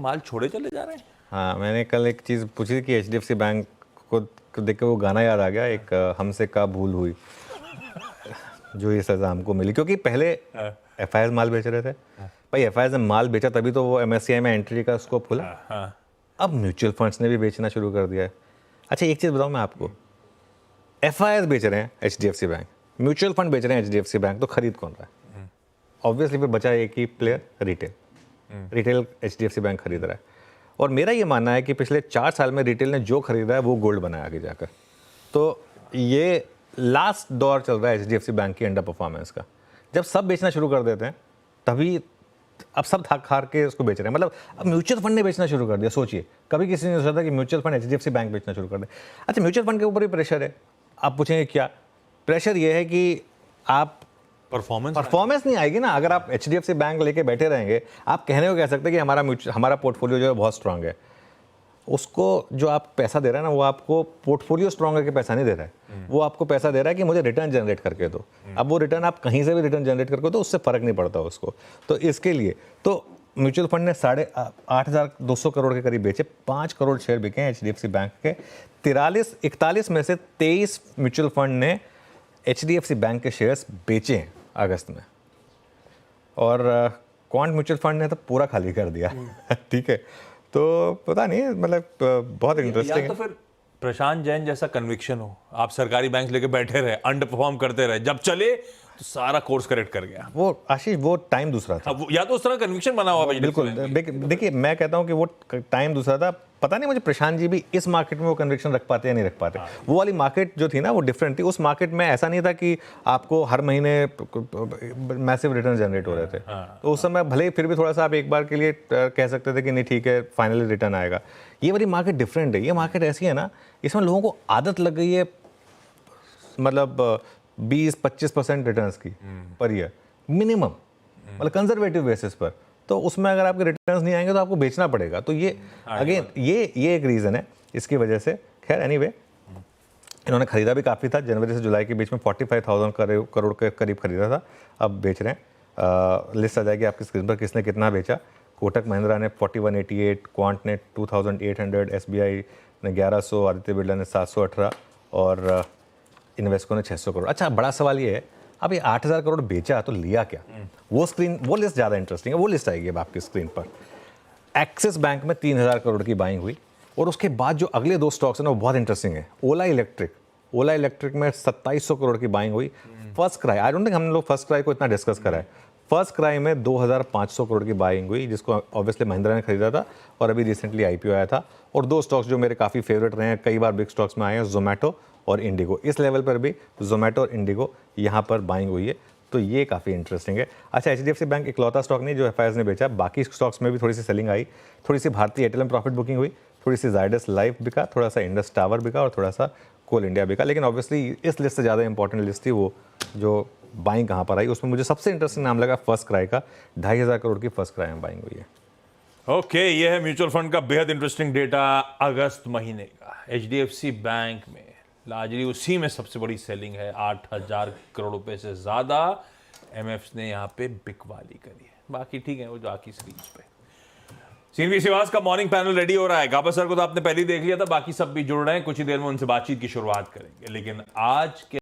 माल छोड़े चले जा रहे हैं। हाँ, मैंने कल एक चीज़ पूछी थी कि एचडीएफसी बैंक को देख के वो गाना याद आ गया, एक हमसे का भूल हुई, जो ये सज़ा हमको मिली, क्योंकि पहले एफआईआर माल बेच रहे थे भाई। एफआईआर ने माल बेचा तभी तो वो एमएससीआई में एंट्री का स्कोप खुला। अब म्यूचुअल फंड्स ने भी बेचना शुरू कर दिया है। अच्छा, एक चीज़ बताऊँ मैं आपको, एफआईआर बेच रहे हैं एचडीएफसी बैंक, म्यूचुअल फंड बेच रहे हैं एचडीएफसी बैंक, तो खरीद कौन रहा है? ऑब्वियसली फिर बचा एक ही प्लेयर, रिटेल एचडीएफसी बैंक खरीद रहा है। और मेरा ये मानना है कि पिछले 4 साल में रिटेल ने जो खरीदा है वो गोल्ड बनाया आगे जाकर। तो ये लास्ट दौर चल रहा है एचडीएफसी बैंक की अंडर परफॉर्मेंस का। जब सब बेचना शुरू कर देते हैं तभी अब सब थक हार के उसको बेच रहे हैं। मतलब अब म्यूचुअल फंड ने बेचना शुरू कर दिया। सोचिए, कभी किसी ने सोचा था कि म्यूचुअल फंड एचडीएफसी बैंक बेचना शुरू कर दे। अच्छा, म्यूचुअल फंड के ऊपर भी प्रेशर है। आप पूछेंगे क्या प्रेशर? ये है कि आप परफॉर्मेंस नहीं आएगी ना अगर आप एचडीएफसी बैंक लेके बैठे रहेंगे। आप कहने को कह सकते हैं कि हमारा पोर्टफोलियो जो है बहुत स्ट्रांग है। उसको जो आप पैसा दे रहे हैं ना, वो आपको पोर्टफोलियो स्ट्रांग करके पैसा नहीं दे रहा है, वो आपको पैसा दे रहा है कि मुझे रिटर्न जनरेट करके दो। अब वो रिटर्न आप कहीं से भी रिटर्न जनरेट करके दो, उससे फर्क नहीं पड़ता उसको। तो इसके लिए तो म्यूचुअल फंड ने 8,200 करोड़ के करीब बेचे, 5 करोड़ शेयर बिके हैं एचडीएफसी बैंक के। 41 में से 23 म्यूचुअल फंड ने एचडीएफसी बैंक के शेयर्स बेचे हैं अगस्त में, और क्वांट म्यूचुअल फंड ने तो पूरा खाली कर दिया। ठीक है, तो पता नहीं, मतलब बहुत इंटरेस्टिंग है। तो फिर प्रशांत जैन जैसा कन्विक्शन हो, आप सरकारी बैंक लेके बैठे रहे, अंडर परफॉर्म करते रहे, जब चले तो सारा कोर्स करेक्ट कर गया। वो आशीष, वो टाइम दूसरा था। या तो उस तरह कन्विक्शन बना हुआ। बिल्कुल, देखिए मैं कहता हूँ कि वो टाइम दूसरा था। पता नहीं मुझे प्रशांत जी भी इस मार्केट में वो कन्विक्शन रख पाते या नहीं रख पाते। वो वाली मार्केट जो थी ना, वो डिफरेंट थी। उस मार्केट में ऐसा नहीं था कि आपको हर महीने मैसिव रिटर्न जनरेट हो रहे थे। तो उस समय भले फिर भी थोड़ा सा आप एक बार के लिए कह सकते थे कि नहीं ठीक है, फाइनली रिटर्न आएगा। ये वाली मार्केट डिफरेंट है। ये मार्केट ऐसी है ना, इसमें लोगों को आदत लग गई है, मतलब 20-25% रिटर्न्स की पर ईयर मिनिमम, मतलब कंजर्वेटिव बेसिस पर। तो उसमें अगर आपके रिटर्न्स नहीं आएंगे तो आपको बेचना पड़ेगा। तो ये अगेन ये एक रीज़न है इसकी वजह से। खैर एनीवे, इन्होंने खरीदा भी काफ़ी था। जनवरी से जुलाई के बीच में 45,000 करोड़ के करीब खरीदा था, अब बेच रहे हैं। लिस्ट आ जाएगी आपकी स्क्रीन पर किसने कितना बेचा। कोटक महिंद्रा ने 4188, क्वांट ने 2800, एसबीआई ने 1100, आदित्य बिरला ने 718 और इन्वेस्को ने 600 करोड़। अच्छा, बड़ा सवाल ये है, अब ये 8,000 करोड़ बेचा तो लिया क्या? वो लिस्ट ज़्यादा इंटरेस्टिंग है। वो लिस्ट आएगी अब आपकी स्क्रीन पर। एक्सिस बैंक में 3,000 करोड़ की बाइंग हुई, और उसके बाद जो अगले 2 स्टॉक्स हैं ना, वो बहुत इंटरेस्टिंग है। ओला इलेक्ट्रिक में 2,700 करोड़ की बाइंग हुई। First cry, I don't think हम लोग फर्स्ट क्राई को इतना डिस्कस करा है। फर्स्ट क्राई में 2,500 करोड़ की बाइंग हुई, जिसको ऑब्वियसली महिंद्रा ने खरीदा था और अभी रिसेंटली आईपीओ आया था। और 2 स्टॉक्स जो मेरे काफ़ी फेवरेट रहे हैं, कई बार बिग स्टॉक्स में आए हैं, जोमेटो और इंडिगो। इस लेवल पर भी जोमेटो और इंडिगो यहाँ पर बाइंग हुई है, तो ये काफ़ी इंटरेस्टिंग है। अच्छा, एचडीएफसी बैंक इकलौता स्टॉक नहीं जो एफआईआर ने बेचा, बाकी स्टॉक्स में भी थोड़ी सी सेलिंग आई। थोड़ी सी भारतीय एयरटेल में प्रॉफिट बुकिंग हुई, थोड़ी सी जायडस लाइफ बिका, थोड़ा सा इंडस टावर बिका और थोड़ा सा कोल इंडिया बिका। लेकिन ऑब्वियसली इस लिस्ट से ज़्यादा इंपॉर्टेंट लिस्ट थी वो जो बाइंग कहाँ पर आई। उसमें मुझे सबसे इंटरेस्टिंग नाम लगा फर्स्ट क्राई का। 2,500 करोड़ की फर्स्ट क्राई में बाइंग हुई है। ओके, ये है म्यूचुअल फंड का बेहद इंटरेस्टिंग डेटा अगस्त महीने का। एचडीएफसी बैंक में लार्जली उसी में सबसे बड़ी सेलिंग है, 8,000 करोड़ रुपए से ज़्यादा एमएफ्स ने यहाँ पे बिकवाली करी है। बाकी ठीक है, वो जो आकी स्क्रीन पे। सीनवी सिवास का मॉर्निंग पैनल रेडी हो रहा है। गाबा सर को तो आपने पहले ही देख लिया था, बाकी सब भी जुड़ रहे हैं। कुछ ही देर में उनसे बातचीत की शुरुआत करेंगे। लेकिन आज के